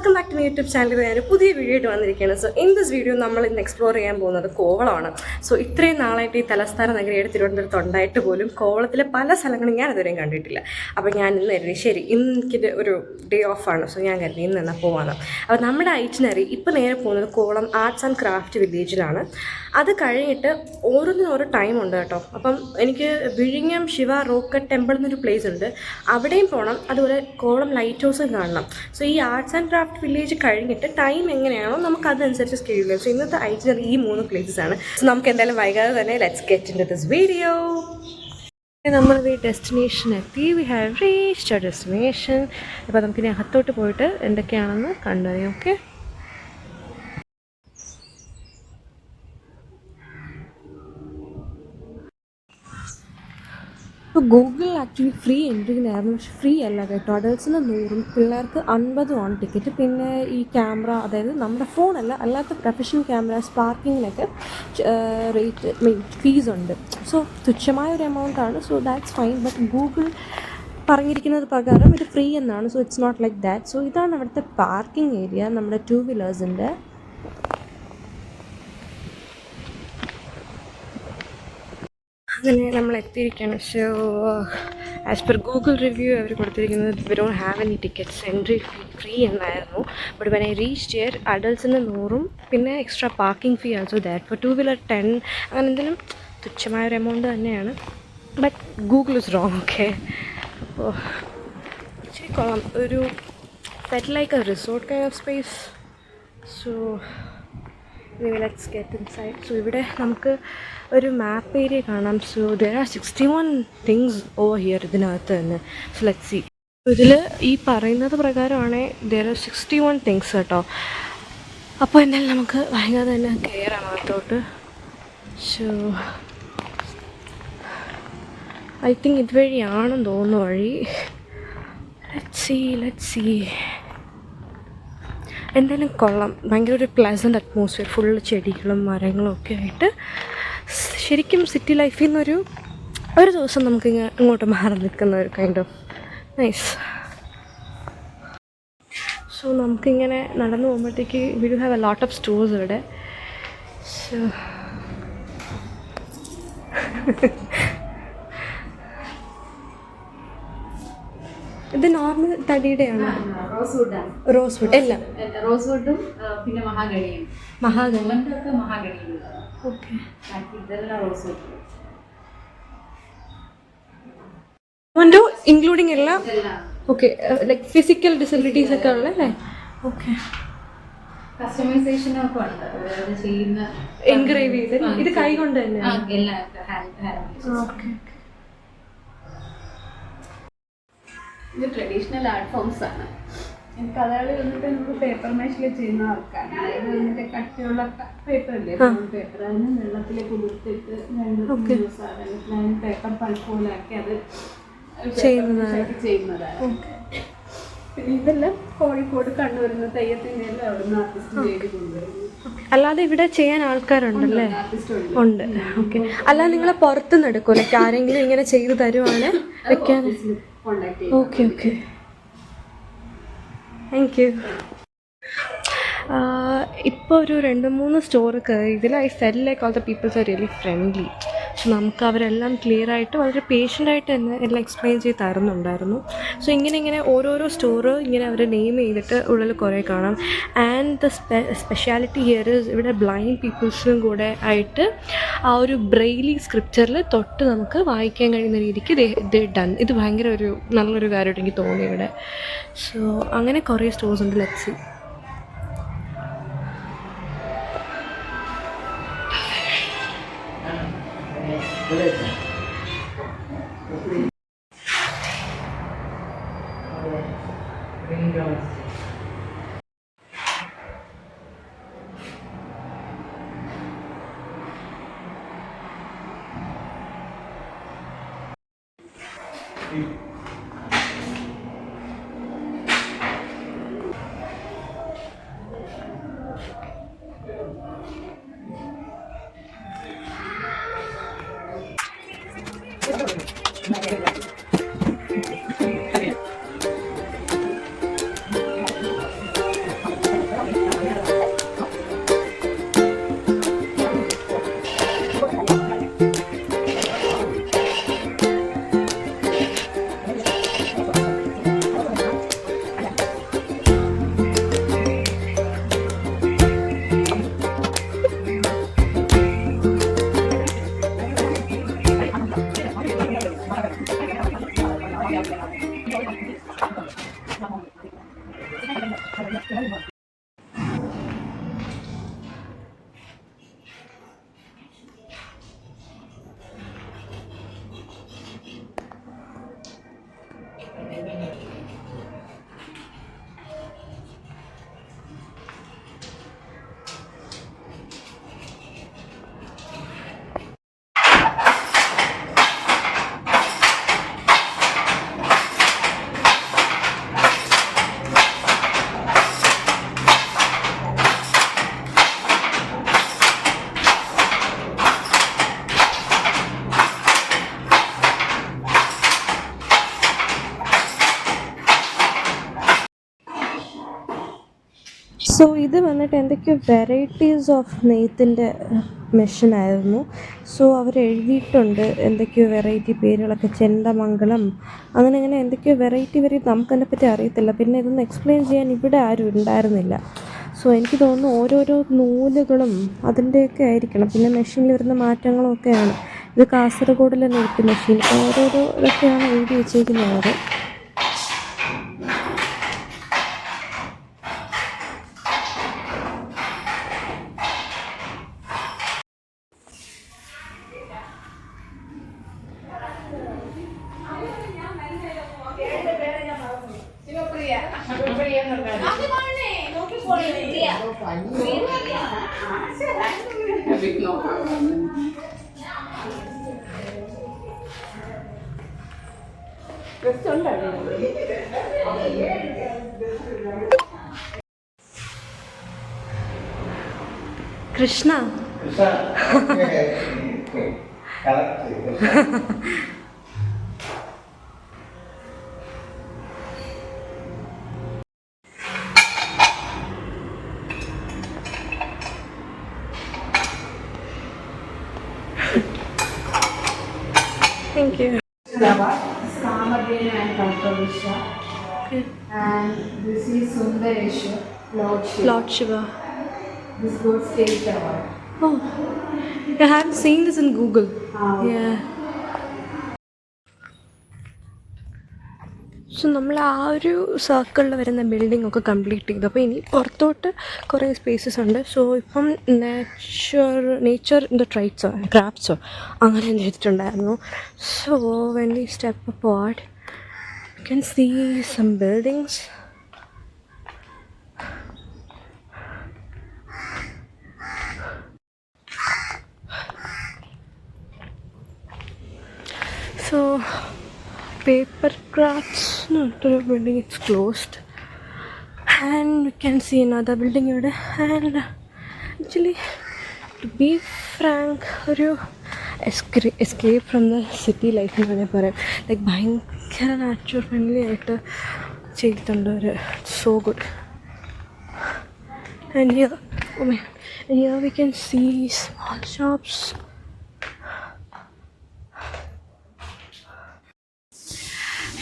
Welcome back to my YouTube channel. ഞാൻ പുതിയ video ആയിട്ട് വന്നിരിക്കുകയാണ്. സോ ഇൻ ദിസ് വീഡിയോ നമ്മൾ ഇന്ന് എക്സ്പ്ലോർ ചെയ്യാൻ പോകുന്നത് കോവളമാണ്. സോ ഇത്രയും നാളായിട്ട് ഈ തലസ്ഥാന നഗരിയുടെ തിരുവനന്തപുരത്ത് ഉണ്ടായിട്ട് പോലും കോവളത്തിലെ പല സ്ഥലങ്ങളും ഞാൻ ഇതുവരെയും കണ്ടിട്ടില്ല. അപ്പോൾ ഞാൻ ഇന്ന് കരുതി ശരി ഇന്ന് എനിക്കിത് ഒരു ഡേ ഓഫാണ്. സോ ഞാൻ കരുതി ഇന്ന് എന്നാൽ പോവാണ്. അപ്പോൾ നമ്മുടെ ഐറ്റിനറി ഇപ്പോൾ നേരെ പോകുന്നത് കോവളം ആർട്സ് ആൻഡ് ക്രാഫ്റ്റ് വില്ലേജിലാണ്. അത് കഴിഞ്ഞിട്ട് ഓരോന്നിനും ഓരോ ടൈമുണ്ട് കേട്ടോ. അപ്പം എനിക്ക് വിഴിഞ്ഞം ശിവ റോക്കറ്റ് ടെമ്പിൾ എന്നൊരു പ്ലേസ് ഉണ്ട്, അവിടെയും പോകണം. അതുപോലെ കോവളം ലൈറ്റ് ഹൗസും കാണണം. സോ ഈ ആർട്സ് ആൻഡ് ക്രാഫ്റ്റ് വില്ലേജ് കഴിഞ്ഞിട്ട് ടൈം എങ്ങനെയാണോ നമുക്ക് അതനുസരിച്ച് സ്കെഡ്യൂൾ ചെയ്യാം. സോ ഇന്നത്തെ ഐറ്റിനറി ഈ 3 പ്ലേസസ് ആണ്. സോ നമുക്ക് എന്തായാലും വൈകാതെ തന്നെ let's get into this video. നമ്മൾ ഈ ഡെസ്റ്റിനേഷൻ എത്തി. We have reached a destination. അപ്പോൾ നമുക്കിനി അകത്തോട്ട് പോയിട്ട് എന്തൊക്കെയാണെന്ന് കണ്ടറിയാം. ഓക്കെ, ഇപ്പോൾ ഗൂഗിൾ ആക്ച്വലി ഫ്രീ എൻട്രിനായിരുന്നു, പക്ഷെ ഫ്രീ അല്ല കേട്ടോ. അഡൾട്ട്സിന് 100, പിള്ളേർക്ക് 50 ടിക്കറ്റ്. പിന്നെ ഈ ക്യാമറ, അതായത് നമ്മുടെ ഫോണല്ല അല്ലാത്ത പ്രൊഫഷണൽ ക്യാമറാസ് പാർക്കിങ്ങിനൊക്കെ റേറ്റ് ഫീസ് ഉണ്ട്. സോ തുച്ഛമായ ഒരു എമൗണ്ടാണ്. So that's fine. But Google പറഞ്ഞിരിക്കുന്നത് പ്രകാരം ഇത് ഫ്രീ എന്നാണ്. So it's not like that. So ഇതാണ് അവിടുത്തെ പാർക്കിംഗ് ഏരിയ നമ്മുടെ 2 വീലേഴ്സിൻ്റെ. അങ്ങനെ നമ്മൾ എത്തിയിരിക്കുകയാണ്. So as per Google review അവർ കൊടുത്തിരിക്കുന്നത് we don't have any tickets, entry free എന്നായിരുന്നു. But when I reached here അഡൾട്ട്സിന് 100 പിന്നെ extra parking fee also that. For 2 wheeler 10. അങ്ങനെ എന്തെങ്കിലും തുച്ഛമായൊരു എമൗണ്ട് തന്നെയാണ്. But Google is wrong. Okay, അപ്പോൾ ഇച്ചിരി കൊള്ളാം. ഒരു ഫെറ്റ് like a resort kind of space. So let's get inside. So ഇവിടെ നമുക്ക് ഒരു മാപ്പ് ഏരിയ കാണാം. So there are 61 things over here ഇതിനകത്ത് തന്നെ. So let's see. ഇതിൽ ഈ പറയുന്നത് പ്രകാരമാണെങ്കിൽ ദർ ആർ 61 തിങ്സ് കേട്ടോ. അപ്പോൾ എന്തായാലും നമുക്ക് ഭയങ്കര തന്നെ കയറാം അകത്തോട്ട്. സോ ഐ തിങ്ക് ഇതുവഴിയാണെന്ന് തോന്നുന്നു വഴി. Let's see. എന്തായാലും കൊള്ളാം. ഭയങ്കര ഒരു പ്ലസൻറ്റ് അറ്റ്മോസ്ഫിയർ, ഫുള്ള് ചെടികളും മരങ്ങളും ഒക്കെ ആയിട്ട്. ശരിക്കും സിറ്റി ലൈഫിൽ നിന്നൊരു ദിവസം നമുക്ക് ഇങ്ങോട്ട് മാറി നിൽക്കുന്ന ഒരു കൈൻഡ് ഓഫ് നൈസ്. സോ നമുക്കിങ്ങനെ നടന്നു പോകുമ്പോഴത്തേക്ക് we do have a lot of stores ഇവിടെ. സോ ഇത് നോർമൽ തടിയുടെയാണോ? റോസ് വുഡ് എല്ലാം. റോസ് വുഡും പിന്നെ മഹാഗണിയും. ഓക്കെ, ഇതെല്ലാം റോസ് വുഡ് ഇൻക്ലൂഡിങ് എല്ലാം. ഓക്കെ, ലൈക്ക് ഫിസിക്കൽ ഡിസബിലിറ്റീസ് ഒക്കെ ഉള്ളല്ലേ? ഓക്കെ, കസ്റ്റമൈസേഷൻ ഒക്കെ ഉണ്ട് ചെയ്യുന്ന. എൻഗ്രേവ് ചെയ്ത് ഇത് കൈ കൊണ്ട് തന്നെ. ഓക്കെ, ഇത് ട്രഡീഷണൽ ആർട്ട് ഫോംസ് ആണ്. കഥകളി വന്നിട്ട് നമുക്ക് പേപ്പർ മേശിൽ ചെയ്യുന്ന ആൾക്കാണ്. അതായത് വന്നിട്ട് കട്ടിയുള്ള പേപ്പർ ഇല്ലേ, പേപ്പർ അതിന് വെള്ളത്തിലേക്ക് കുതിർത്തിട്ട് 2 ദിവസം അതിന് പേപ്പർ പൾപ്പ് പോലെ ആക്കി അത് ചെയ്യുന്നതാണ്. പിന്നെ ഇതെല്ലാം കോഴിക്കോട് കണ്ണൂരിന്ന് തെയ്യത്തിൻ്റെ എല്ലാം അവിടുന്ന് ആർട്ടിസ്റ്റ് ചെയ്ത് കൊണ്ടുവരുന്നു. അല്ലാതെ ഇവിടെ ചെയ്യാൻ ആൾക്കാരുണ്ടല്ലേ? ഉണ്ട്. ഓക്കെ, അല്ലാതെ നിങ്ങളെ പുറത്തുനിന്ന് എടുക്കും, ലൈക്ക് ആരെങ്കിലും ഇങ്ങനെ ചെയ്ത് തരുവാണ് വെക്കാൻ? Okay okay, thank you. ഇപ്പോൾ ഒരു 2-3 സ്റ്റോർ ഇതിൽ I feel like all the peoples are really friendly. So നമുക്ക് അവരെല്ലാം ക്ലിയർ ആയിട്ട് വളരെ പേഷ്യൻ്റായിട്ട് തന്നെ എല്ലാം എക്സ്പ്ലെയിൻ ചെയ്ത് തരുന്നുണ്ടായിരുന്നു. സോ ഇങ്ങനെ ഓരോരോ സ്റ്റോറ് ഇങ്ങനെ അവർ നെയിം ചെയ്തിട്ട് ഉള്ളിൽ കുറേ കാണാം. And the speciality here is ഇവിടെ ബ്ലൈൻഡ് പീപ്പിൾസിനും കൂടെ ആയിട്ട് ആ ഒരു ബ്രെയിലി സ്ക്രിപ്ചറിൽ തൊട്ട് നമുക്ക് വായിക്കാൻ കഴിയുന്ന രീതിക്ക് ദേ ഡൺ. ഇത് ഭയങ്കര ഒരു നല്ലൊരു കാര്യമായിട്ട് എനിക്ക് തോന്നി ഇവിടെ. സോ അങ്ങനെ കുറേ സ്റ്റോഴ്സ് ഉണ്ട്. Let's see. സോ ഇത് വന്നിട്ട് എന്തൊക്കെയോ വെറൈറ്റീസ് ഓഫ് നെയ്ത്തിൻ്റെ മെഷീനായിരുന്നു. സോ അവർ എഴുതിയിട്ടുണ്ട് എന്തൊക്കെയോ വെറൈറ്റി പേരുകളൊക്കെ, ചെണ്ടമംഗലം അങ്ങനെ അങ്ങനെ എന്തൊക്കെയോ വെറൈറ്റി നമുക്കതിനെപ്പറ്റി അറിയത്തില്ല. പിന്നെ ഇതൊന്ന് എക്സ്പ്ലെയിൻ ചെയ്യാൻ ഇവിടെ ആരും ഉണ്ടായിരുന്നില്ല. സോ എനിക്ക് തോന്നുന്നു ഓരോരോ നൂലുകളും അതിൻ്റെയൊക്കെ ആയിരിക്കണം. പിന്നെ മെഷീനിൽ വരുന്ന മാറ്റങ്ങളും ഒക്കെയാണ്. ഇത് കാസർഗോഡിലെ നെയ്ത്ത് മെഷീൻ. ഓരോരോ ഇതൊക്കെയാണ് എഴുതി വെച്ചേക്കുന്നത്. Krishna Thank you. Samadhyana and Kalpavrisha. Okay. And this is Sundaresha, Lord Shiva. Lord Shiva. This got state award. Oh, I haven't seen this in Google. Okay. Yeah. So നമ്മൾ ആ ഒരു സർക്കിളിൽ വരുന്ന ബിൽഡിംഗ് ഒക്കെ കംപ്ലീറ്റ് ചെയ്തു. അപ്പോൾ ഇനി പുറത്തോട്ട് കുറേ സ്പേസസ് ഉണ്ട്. സോ ഇപ്പം നേച്ചർ ഇൻ ദ ട്രൈറ്റ്സോ ക്രാഫ്റ്റ്സോ അങ്ങനെ എഴുതിയിട്ടുണ്ടായിരുന്നു. So when we step upward you can see some buildings. So paper crafts building, it's closed, and we can see another building here. And actually, to be frank, ഒരു escape from the city life എന്ന് വേണമെങ്കിൽ പറയാം. Like ഭയങ്കര natural friendly ആയിട്ട് ചെയ്തിട്ടുണ്ട് ഒരു. So good. And here we can see small shops.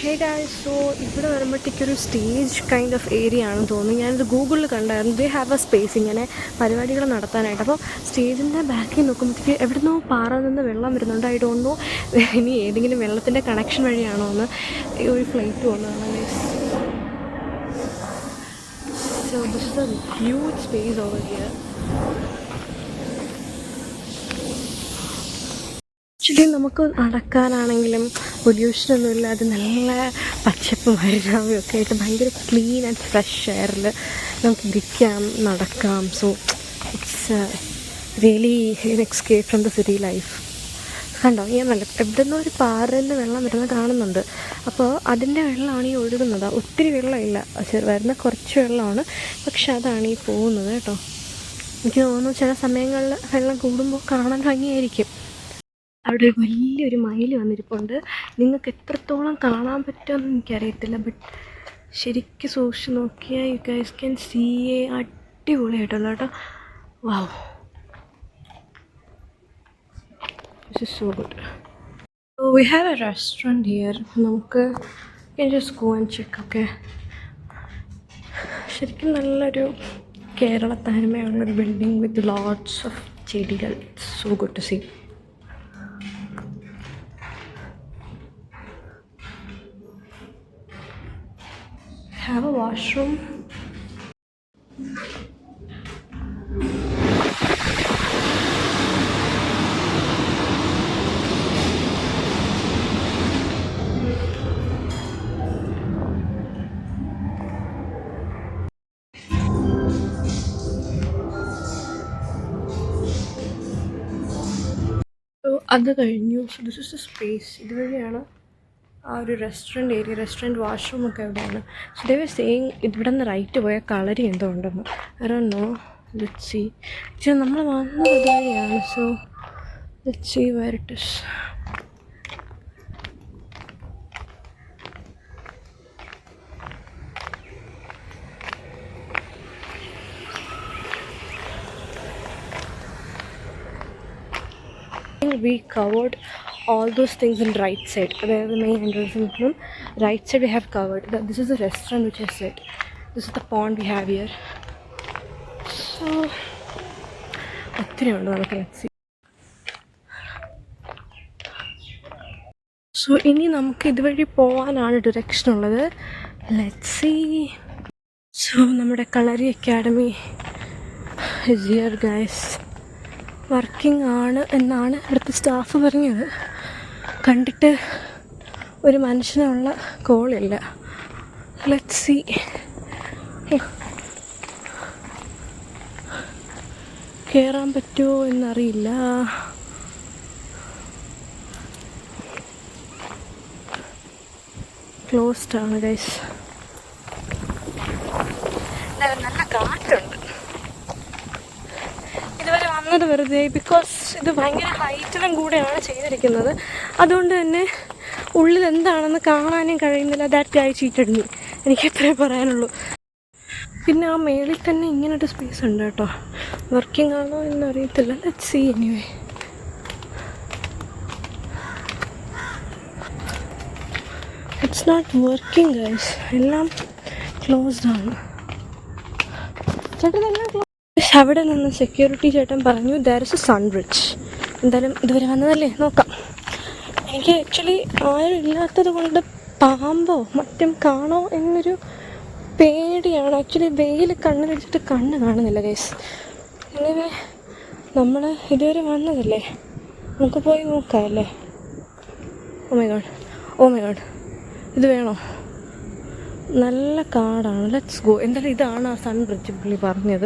Hey guys, so ഇവിടെ വരുമ്പോഴത്തേക്കൊരു stage kind of area ആണെന്ന് തോന്നുന്നു. ഞാനിത് ഗൂഗിളിൽ കണ്ടായിരുന്നു. ദേ ഹാവ് എ സ്പേസ് ഇങ്ങനെ പരിപാടികൾ നടത്താനായിട്ട്. അപ്പോൾ സ്റ്റേജിൻ്റെ ബാക്കിൽ നോക്കുമ്പോഴത്തേക്ക് എവിടുന്നോ പാറ നിന്ന് വെള്ളം വരുന്നുണ്ട്. ഐ ഡോണ്ട് നോ ഇനി ഏതെങ്കിലും വെള്ളത്തിൻ്റെ കണക്ഷൻ വഴിയാണോ എന്ന്. ഒരു ഫ്ലൈറ്റ് പോകുന്നതാണ് guys. So this is A huge space over here. Actually നമുക്ക് നടക്കാനാണെങ്കിലും പൊല്യൂഷനൊന്നും ഇല്ലാതെ നല്ല പച്ചപ്പും ഹരിതാപവും ഒക്കെ ആയിട്ട് ഭയങ്കര ക്ലീൻ ആൻഡ് ഫ്രഷ് എയറിൽ നമുക്ക് ഇരിക്കാം, നടക്കാം. So it's really N escape from the city life. കണ്ടോ, ഞാൻ നല്ല എവിടെ നിന്നോ ഒരു പാറയിൽ നിന്ന് വെള്ളം വരുന്നത് കാണുന്നുണ്ട്. അപ്പോൾ അതിൻ്റെ വെള്ളമാണ് ഈ ഒഴുകുന്നത്. ഒത്തിരി വെള്ളമില്ല, വരുന്ന കുറച്ച് വെള്ളമാണ്, പക്ഷെ അതാണ് ഈ പോകുന്നത് കേട്ടോ. എനിക്ക് തോന്നുന്നു ചില സമയങ്ങളിൽ വെള്ളം കൂടുമ്പോൾ കാണാൻ ഭംഗിയായിരിക്കും. അവിടെ ഒരു വലിയൊരു മയിൽ വന്നിരിപ്പുണ്ട്. നിങ്ങൾക്ക് എത്രത്തോളം കാണാൻ പറ്റുമെന്ന് എനിക്കറിയത്തില്ല, ബട്ട് ശരിക്കും സൂക്ഷിച്ച് നോക്കിയാൽ you guys can see a അടിപൊളിയായിട്ടുള്ള കേട്ടോ. Wow, this is so good. So we have a restaurant here. നമുക്ക് can just go and check. Okay, ശരിക്കും നല്ലൊരു കേരള തനിമയുള്ളൊരു ബിൽഡിംഗ് വിത്ത് ലോട്ട്സ് ഓഫ് ചെടികൾ. So good to see. Have a washroom. അത് കഴിഞ്ഞു. So this is the space. ഇതുവഴിയാണ് ആ ഒരു റെസ്റ്റോറൻറ്റ് ഏരിയ, റെസ്റ്റോറൻറ്റ് വാഷ്റൂം ഒക്കെ എവിടെയാണ്. സോ ദേ വർ സേയിങ് ഇവിടെ നിന്ന് റൈറ്റ് പോയാൽ കളരി എന്തോ ഉണ്ടെന്ന്. I don't know. Let's see. പക്ഷേ നമ്മൾ വന്നത് ഇതുവഴിയാണ്. So let's see where it is. We covered all those things in right side. Where the main entrance from right side we have covered. This is the restaurant which I said. This is the pond we have here. So ഒത്തിരി ഉണ്ട് നമുക്ക്. Let's see. So ഇനി നമുക്ക് ഇതുവഴി പോകാനാണ് direction ഉള്ളത്. Let's see. So നമ്മുടെ kalari academy is here guys. Working ആണ് എന്നാണ് ഇവിടുത്തെ സ്റ്റാഫ് പറഞ്ഞത്. കണ്ടിട്ട് ഒരു മനുഷ്യനുള്ള കോളില്ല. Let's see. കയറാൻ പറ്റുമോ എന്നറിയില്ല. ക്ലോസ്ഡ് ആണ് ഗൈസ്. നല്ല കാറ്റുണ്ട്. ഇതുവരെ വന്നത് വെറുതെ, ബിക്കോസ് ഇത് ഭയങ്കര ഹൈറ്റിലും കൂടെയാണ് ചെയ്തിരിക്കുന്നത്. അതുകൊണ്ട് തന്നെ ഉള്ളിൽ എന്താണെന്ന് കാണാനും കഴിയുന്നില്ല. That guy cheated me. എനിക്ക് എത്രയേ പറയാനുള്ളൂ. പിന്നെ ആ മേളിൽ തന്നെ ഇങ്ങനൊരു സ്പേസ് ഉണ്ട് കേട്ടോ. വർക്കിംഗ് ആണോ എന്നറിയത്തില്ല. Let's see. Anyway it's not working guys. എല്ലാം ക്ലോസ്ഡ് ആണ്. ചേട്ടൻ എല്ലാം ക്ലോസ്. അവിടെ നിന്ന് സെക്യൂരിറ്റി ചേട്ടൻ പറഞ്ഞു there is a sun bridge. എന്തായാലും ഇതുവരെ വന്നതല്ലേ, നോക്കാം. എനിക്ക് ആക്ച്വലി ആരും ഇല്ലാത്തത് കൊണ്ട് പാമ്പോ മറ്റും കാണോ എന്നൊരു പേടിയാണ്. ആക്ച്വലി വെയിൽ കണ്ണിലിടിച്ചിട്ട് കണ്ണ് കാണുന്നില്ല ഗൈസ്. എനിവേ നമ്മൾ ഇതുവരെ വന്നതല്ലേ, നമുക്ക് പോയി നോക്കാം അല്ലേ. Oh my God, oh my God, ഇത് വേണോ? നല്ല കാടാണ്. Let's go. എന്തായാലും ഇതാണ് ആ സൺ ബ്രിഡ്ജ് പുള്ളി പറഞ്ഞത്.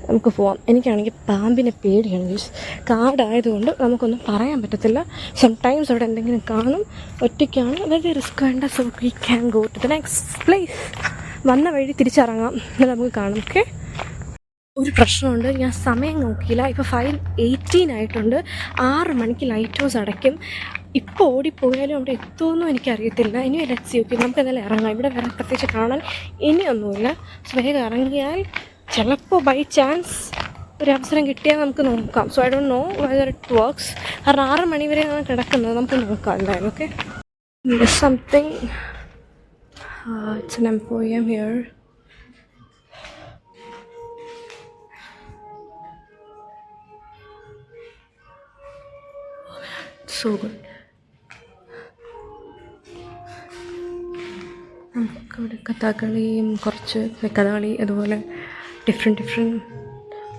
നമുക്ക് പോവാം. എനിക്കാണെങ്കിൽ പാമ്പിനെ പേടിയാണ് ഗൈസ്. കാടായതുകൊണ്ട് നമുക്കൊന്നും പറയാൻ പറ്റത്തില്ല. സംടൈംസ് അവിടെ എന്തെങ്കിലും കാണും. ഒറ്റയ്ക്കാണ്, വളരെ റിസ്ക് വേണ്ട. So we can go to the next place. വന്ന വഴി തിരിച്ചിറങ്ങാം, എന്നാൽ നമുക്ക് കാണാം. ഓക്കെ. ഒരു പ്രശ്നമുണ്ട്, ഞാൻ സമയം നോക്കിയില്ല. ഇപ്പോൾ 5:18 ആയിട്ടുണ്ട്. 6 മണിക്ക് ലൈറ്റ് ഹൗസ് അടയ്ക്കും. ഇപ്പോൾ ഓടിപ്പോയാലും അവിടെ എത്തുമെന്നും എനിക്കറിയത്തില്ല. ഇനി ലെറ്റ്സ് സീ. ഓക്കെ, നമുക്ക് എന്തായാലും ഇറങ്ങാം. ഇവിടെ വേറെ പ്രത്യേകിച്ച് കാണാൻ ഇനിയൊന്നുമില്ല. സോ വേഗം ഇറങ്ങിയാൽ ചിലപ്പോൾ ബൈ ചാൻസ് ഒരു അവസരം കിട്ടിയാൽ നമുക്ക് നോക്കാം. So I don't no whether it works. കാരണം 6 മണി വരെയാണ് കിടക്കുന്നത്. നമുക്ക് നോക്കാം എന്തായാലും. Okay. Something it's an emporium here. So good. നമുക്കിവിടെ കഥകളിയും കുറച്ച് കഥകളി അതുപോലെ ഡിഫറെൻറ്റ്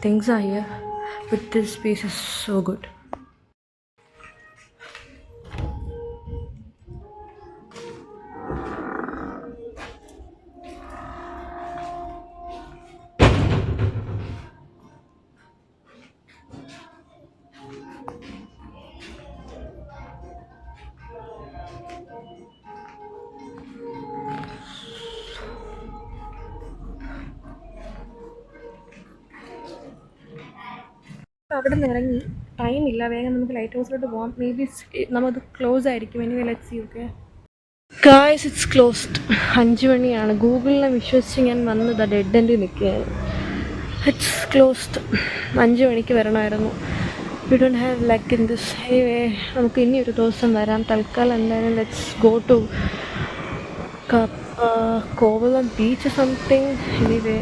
തിങ്സ് ആയ with this piece is so good. അവിടെ നിന്ന് ഇറങ്ങി, ടൈമില്ല, വേഗം നമുക്ക് ലൈറ്റ് ഹൗസിലോട്ട് പോകാം. മേ ബി നമുക്ക് ക്ലോസ് ആയിരിക്കും. Anyway let's see. Okay guys, it's closed. 5 മണിയാണ്. ഗൂഗിളിനെ വിശ്വസിച്ച് ഞാൻ വന്നത് ഡെഡ് എൻഡിൽ നിൽക്കുകയാണ്. It's closed. 5 മണിക്ക് വരണമായിരുന്നു. We don't have luck in this. Anyway നമുക്ക് ഇനി ഒരു ദിവസം വരാം. തൽക്കാലം എന്തായാലും let's go to Kovalam beach something. Anyway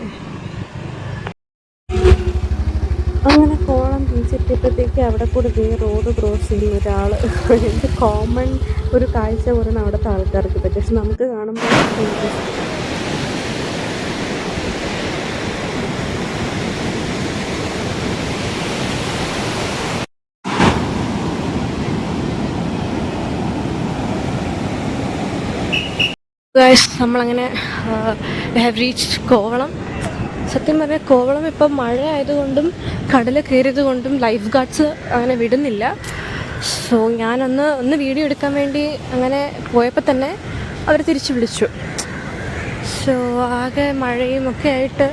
അങ്ങനെ കോവളം ബീച്ച് എത്തിയപ്പോഴത്തേക്ക് അവിടെ കൂടെ റോഡ് ക്രോസ് ചെയ്യുന്ന ഒരാൾ. എന്ത് കോമൺ ഒരു കാഴ്ച പറയുന്ന അവിടുത്തെ ആൾക്കാർക്ക് പറ്റും. പക്ഷെ നമുക്ക് കാണുമ്പോൾ നമ്മളങ്ങനെ ഹാവ് റീച്ച്ഡ് കോവളം. സത്യം പറഞ്ഞാൽ കോവളം ഇപ്പം മഴ ആയതുകൊണ്ടും കടൽ കയറിയത് കൊണ്ടും ലൈഫ് ഗാർഡ്സ് അങ്ങനെ വിടുന്നില്ല. സോ ഞാനൊന്ന് വീഡിയോ എടുക്കാൻ വേണ്ടി അങ്ങനെ പോയപ്പോൾ തന്നെ അവർ തിരിച്ചു വിളിച്ചു. സോ ആകെ മഴയും ഒക്കെ ആയിട്ട്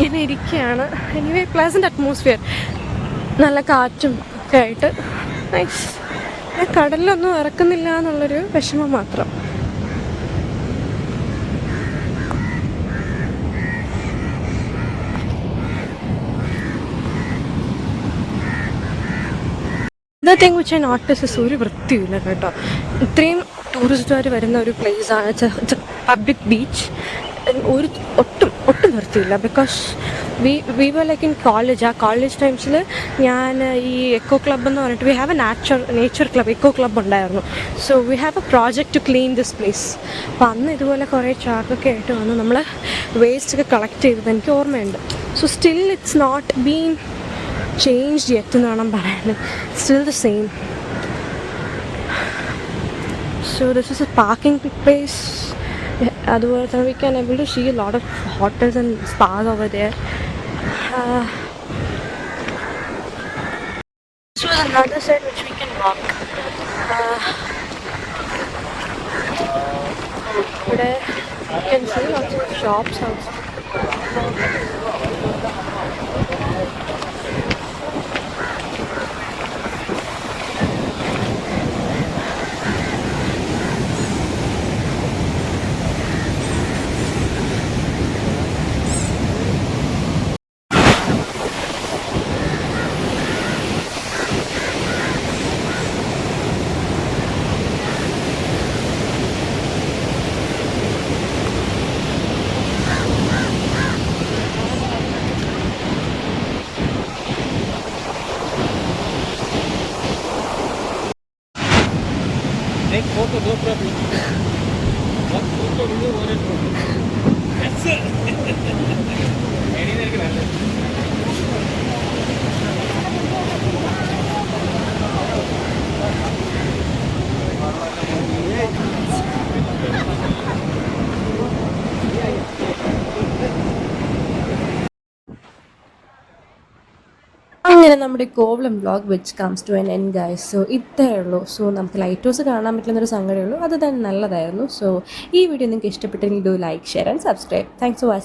ഇങ്ങനെ ഇരിക്കുകയാണ്. എനിവേ പ്ലസൻറ്റ് അറ്റ്മോസ്ഫിയർ, നല്ല കാറ്റും ഒക്കെ ആയിട്ട് നൈസ്. കടലിലൊന്നും ഇറക്കുന്നില്ല എന്നുള്ളൊരു വിഷമം മാത്രം. The thing which I noticed is ഒരു വൃത്തിയില്ല കേട്ടോ. ഇത്രയും ടൂറിസ്റ്റുകാർ വരുന്ന ഒരു പ്ലേസാണ്. It's a public beach. ഒട്ടും വൃത്തിയില്ല. Because we were like in college. ആ കോളേജ് ടൈംസിൽ ഞാൻ ഈ എക്കോ ക്ലബ് എന്ന് പറഞ്ഞിട്ട് we have a nature club, eco club ഉണ്ടായിരുന്നു. So we have a project to clean this place. അപ്പോൾ അന്ന് ഇതുപോലെ കുറേ ചാക്കൊക്കെ ആയിട്ട് വന്ന് നമ്മൾ വേസ്റ്റൊക്കെ കളക്ട് ചെയ്തത് എനിക്ക് ഓർമ്മയുണ്ട്. So still it's not been changed yet എന്ന് വേണം പറയാൻ. Still the same. So this is a parking place. അതുപോലെ തന്നെ we can able to see a lot of hotels and spas over there. So another side which we can walk. ഇവിടെ you can see lots of shops outside. Take photo, no problem. One photo, one photo. That's it. Anywhere can happen. അങ്ങനെ നമ്മുടെ Kovalam vlog which comes to an end guys. So ഇത്രേ ഉള്ളൂ. So നമുക്ക് light house കാണാൻ പറ്റുന്നൊരു സങ്കടമേ ഉള്ളൂ. അത് തന്നെ നല്ലതായിരുന്നു. സോ ഈ വീഡിയോ നിങ്ങൾക്ക് ഇഷ്ടപ്പെട്ടെങ്കിൽ do like, share and subscribe. Thanks for watching.